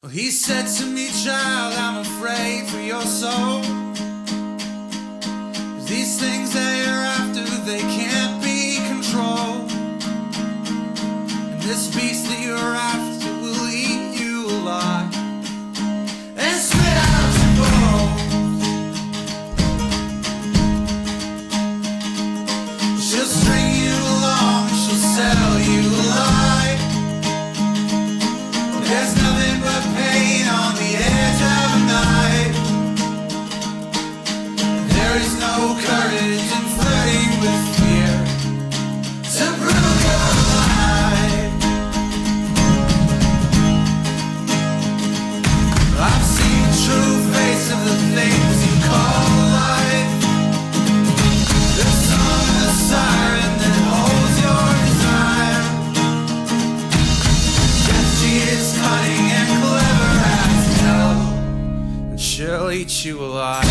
Well, he said to me, child, I'm afraid for your soul. 'Cause these things that you're after, they can't be controlled. And this beast that you're after will eat you alive and spit out your bones. She'll string you along, she'll sell you a lie. There's nothing but pain on the edge of a night. There is no courage in flirting with fear to prove you're alive. I've seen the true face of the things you call life. The song of the siren that holds your desire. Yes, she is cunning and clever as hell, and she'll eat you alive.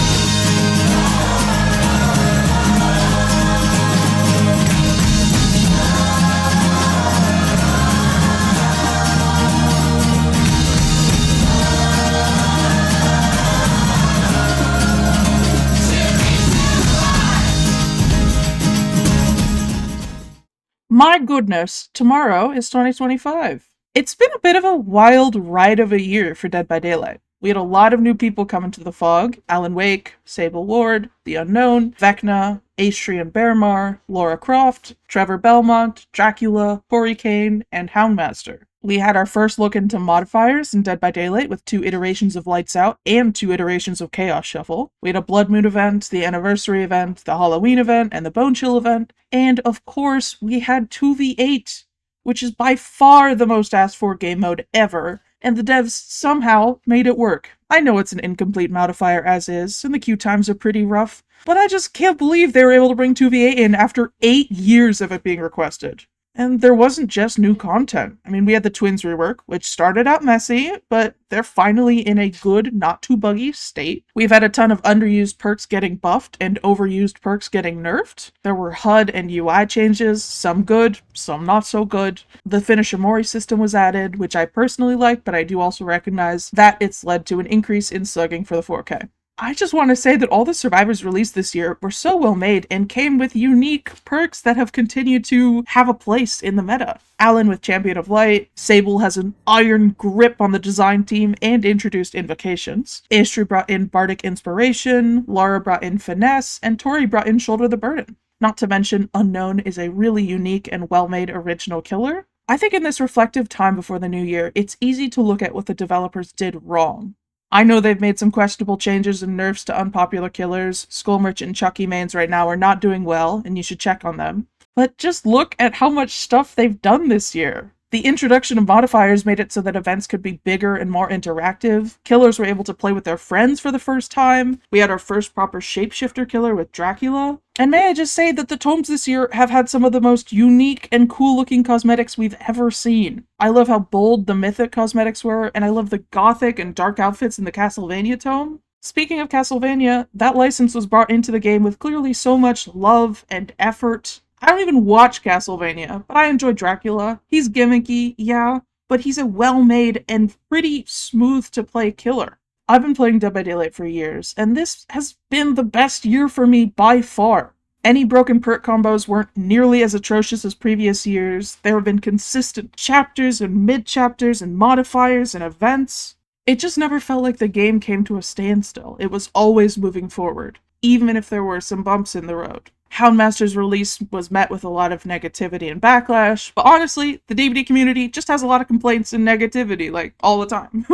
My goodness, tomorrow is 2025. It's been a bit of a wild ride of a year for Dead by Daylight. We had a lot of new people come into the fog: Alan Wake, Sable Ward, The Unknown, Vecna, Astrian Bearmar, Laura Croft, Trevor Belmont, Dracula, Corey Kane, and Houndmaster. We had our first look into modifiers in Dead by Daylight with 2 iterations of Lights Out and 2 iterations of Chaos Shuffle. We had a Blood Moon event, the Anniversary event, the Halloween event, and the Bone Chill event. And of course, we had 2v8, which is by far the most asked for game mode ever, and the devs somehow made it work. I know it's an incomplete modifier as is, and the queue times are pretty rough, but I just can't believe they were able to bring 2v8 in after 8 years of it being requested. And there wasn't just new content. I mean, we had the Twins rework, which started out messy, but they're finally in a good, not too buggy state. We've had a ton of underused perks getting buffed and overused perks getting nerfed. There were HUD and UI changes, some good, some not so good. The Finisher Mori system was added, which I personally like, but I do also recognize that it's led to an increase in slugging for the 4K. I just want to say that all the survivors released this year were so well made and came with unique perks that have continued to have a place in the meta. Alan with Champion of Light, Sable has an iron grip on the design team and introduced invocations. Astri brought in Bardic Inspiration, Lara brought in Finesse, and Tori brought in Shoulder the Burden. Not to mention, Unknown is a really unique and well-made original killer. I think in this reflective time before the new year, it's easy to look at what the developers did wrong. I know they've made some questionable changes and nerfs to unpopular killers. Skull Merchant and Chucky mains right now are not doing well, and you should check on them. But just look at how much stuff they've done this year. The introduction of modifiers made it so that events could be bigger and more interactive. Killers were able to play with their friends for the first time. We had our first proper shapeshifter killer with Dracula. And may I just say that the tomes this year have had some of the most unique and cool-looking cosmetics we've ever seen. I love how bold the mythic cosmetics were, and I love the gothic and dark outfits in the Castlevania tome. Speaking of Castlevania, that license was brought into the game with clearly so much love and effort. I don't even watch Castlevania, but I enjoy Dracula. He's gimmicky, yeah, but he's a well-made and pretty smooth-to-play killer. I've been playing Dead by Daylight for years, and this has been the best year for me by far. Any broken perk combos weren't nearly as atrocious as previous years. There have been consistent chapters and mid-chapters and modifiers and events. It just never felt like the game came to a standstill. It was always moving forward, even if there were some bumps in the road. Houndmaster's release was met with a lot of negativity and backlash, but honestly, the DVD community just has a lot of complaints and negativity, like, all the time.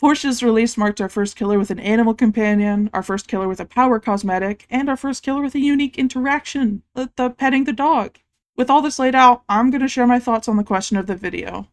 Portia's release marked our first killer with an animal companion, our first killer with a power cosmetic, and our first killer with a unique interaction, the petting the dog. With all this laid out, I'm going to share my thoughts on the question of the video.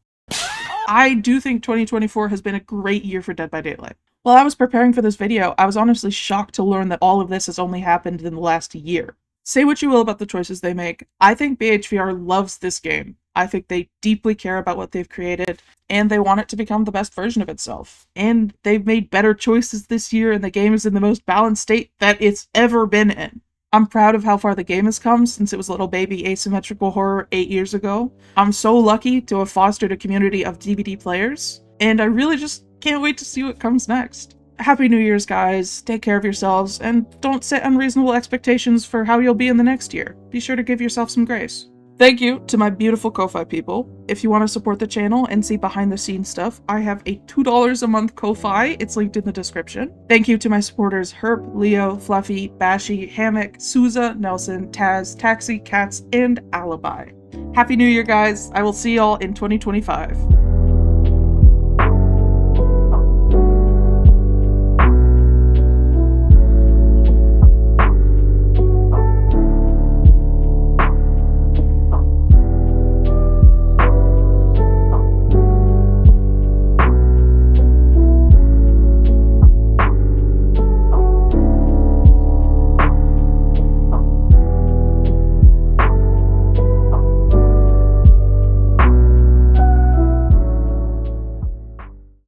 I do think 2024 has been a great year for Dead by Daylight. While I was preparing for this video, I was honestly shocked to learn that all of this has only happened in the last year. Say what you will about the choices they make, I think BHVR loves this game. I think they deeply care about what they've created, and they want it to become the best version of itself. And they've made better choices this year, and the game is in the most balanced state that it's ever been in. I'm proud of how far the game has come since it was little baby asymmetrical horror 8 years ago. I'm so lucky to have fostered a community of DVD players, and I really just Can't wait to see what comes next. Happy New Year's, guys. Take care of yourselves, and don't set unreasonable expectations for how you'll be in the next year. Be sure to give yourself some grace. Thank you to my beautiful Ko-Fi people. If you want to support the channel and see behind the scenes stuff, I have a $2 a month Ko-Fi. It's linked in the description. Thank you to my supporters Herp, Leo, Fluffy, Bashy, Hammock, Souza, Nelson, Taz, Taxi, Cats, and Alibi. Happy New Year, guys. I will see y'all in 2025.